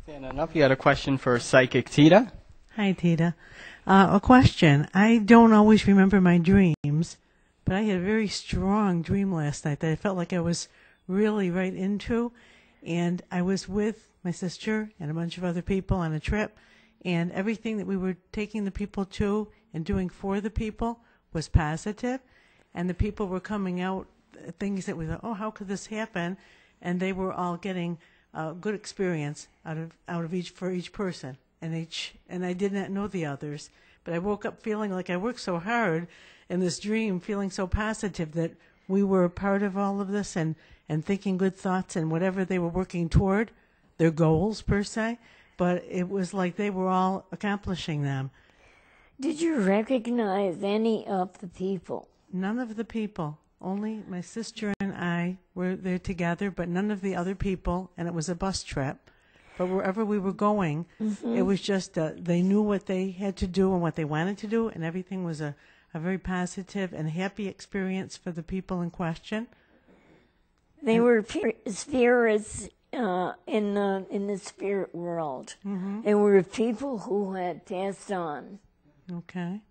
Standing up, you had a question for Psychic Tita. Hi, Tita. A question. I don't always remember my dreams, but I had a very strong dream last night that I felt like I was really right into. And I was with my sister and a bunch of other people on a trip, and everything that we were taking the people to and doing for the people was positive, and the people were coming out things that we thought, oh, how could this happen? And they were all getting a good experience out of each for each person, and I did not know the others, but I woke up feeling like I worked so hard in this dream, feeling so positive that we were a part of all of this and thinking good thoughts and whatever they were working toward, their goals per se, but it was like they were all accomplishing them. Did you recognize any of the people? None of the people. Only my sister and I were there together, but none of the other people, and it was a bus trip. But wherever we were going, it was just they knew what they had to do and what they wanted to do, and everything was a very positive and happy experience for the people in question. They were spirits in the spirit world. They were people who had passed on. Okay.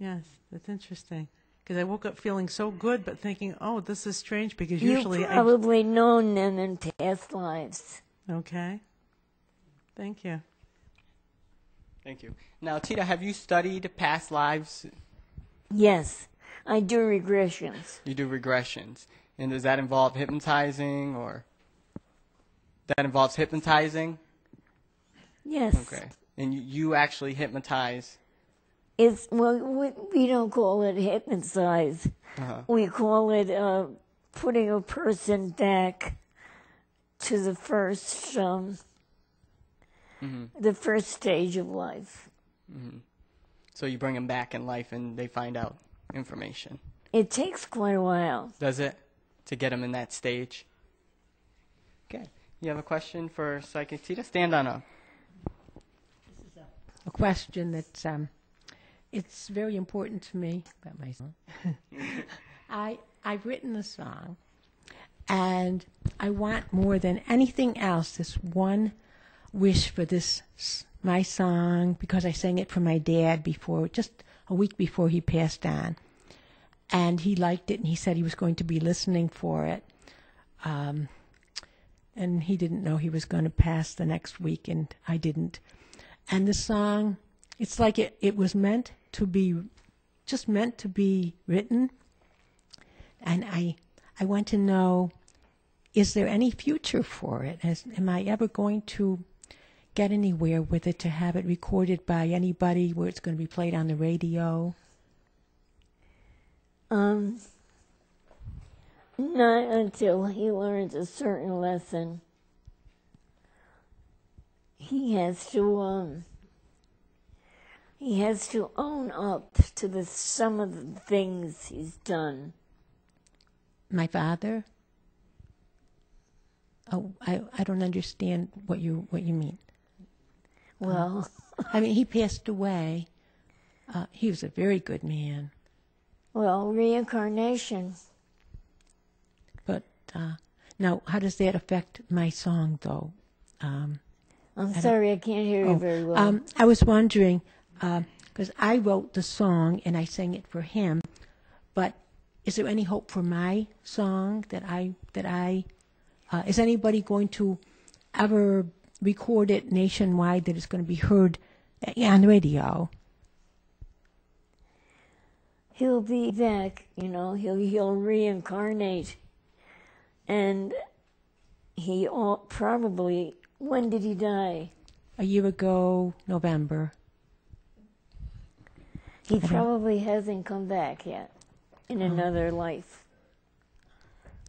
Yes, that's interesting. Because I woke up feeling so good, but thinking, oh, this is strange, because usually You've probably known them in past lives. Okay. Thank you. Thank you. Now, Tita, have you studied past lives? Yes, I do regressions. You do regressions. And does that involve hypnotizing, or that involves hypnotizing? Yes. Okay. And you actually hypnotize? Well, we don't call it hypnotize. We call it putting a person back to the first stage of life. So you bring them back in life and they find out information. It takes quite a while. Does it? To get them in that stage? Okay. You have a question for Psychic Tita? Stand on up. This is a question that's it's very important to me about my song. I've written the song, and I want more than anything else this one wish for this my song, because I sang it for my dad before, just a week before he passed on, and he liked it, and he said he was going to be listening for it, and he didn't know he was going to pass the next week, and I didn't. And the song, it's like it was meant to be, just meant to be written, and I want to know, is there any future for it? Am I ever going to get anywhere with it, to have it recorded by anybody, where it's going to be played on the radio? Not until he learns a certain lesson. He has to own up to some of the things he's done. My father? Oh, I don't understand what you mean. Well, I mean, he passed away. He was a very good man. Well, reincarnation. But now, how does that affect my song, though? I'm sorry, I can't hear you very well. I was wondering, because I wrote the song and I sang it for him, but is there any hope for my song that I is anybody going to ever record it nationwide, that it's going to be heard on the radio? He'll be back, he'll reincarnate, and he probably, when did he die? A year ago, November. He probably hasn't come back yet in another life.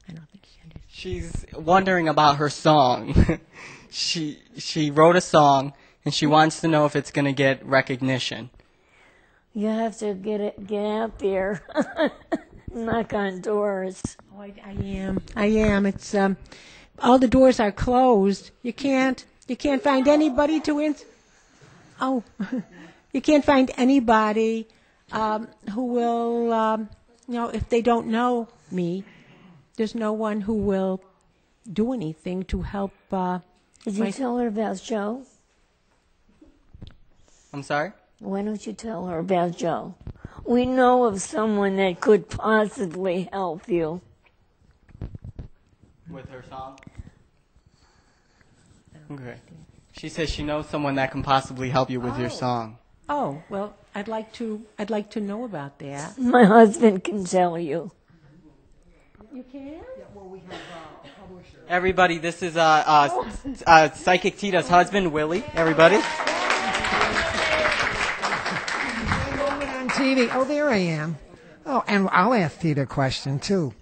I don't think she understands. She's wondering about her song. She wrote a song, and she wants to know if it's going to get recognition. You have to get out there, knock on doors. Oh, I am. It's all the doors are closed. You can't find anybody to you can't find anybody who will, if they don't know me, there's no one who will do anything to help Did you tell her about Joe? I'm sorry? Why don't you tell her about Joe? We know of someone that could possibly help you. With her song? Okay. She says she knows someone that can possibly help you with your song. Oh, well, I'd like to know about that. My husband can tell you. You can? Everybody, this is Psychic Tita's husband, Willie. Everybody. Moment on TV. Oh, there I am. Oh, and I'll ask Tita a question, too.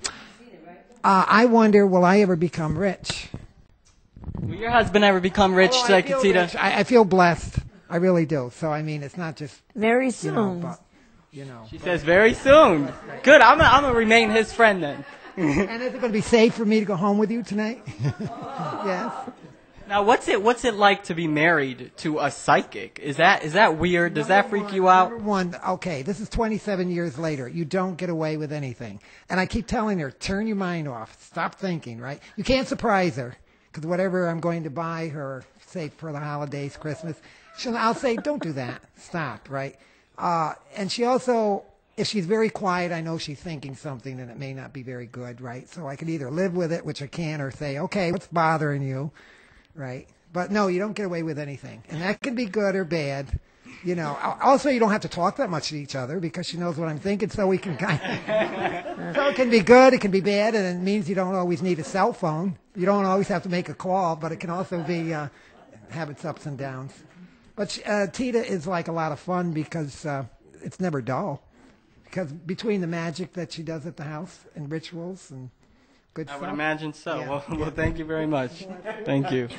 I wonder, will I ever become rich? Will your husband ever become rich, Psychic Tita? I feel blessed. I really do. So, I mean, it's not just, Very soon. She says very soon. Good. I'm gonna remain his friend then. And is it going to be safe for me to go home with you tonight? Yes. Now, what's it like to be married to a psychic? Is that weird? Does that freak you out? Number one, okay, this is 27 years later. You don't get away with anything. And I keep telling her, turn your mind off. Stop thinking, right? You can't surprise her. Because whatever I'm going to buy her, say for the holidays, Christmas, I'll say, don't do that. Stop, right? And she also, if she's very quiet, I know she's thinking something and it may not be very good, right? So I could either live with it, which I can, or say, okay, what's bothering you, right? But no, you don't get away with anything. And that can be good or bad. You know, also you don't have to talk that much to each other because she knows what I'm thinking, so we can kind of, so it can be good, it can be bad, and it means you don't always need a cell phone. You don't always have to make a call, but it can also be, have its ups and downs. But Tita is like a lot of fun because it's never dull. Because between the magic that she does at the house and rituals and good stuff. I would imagine so. Yeah. Well, thank you very much. Thank you.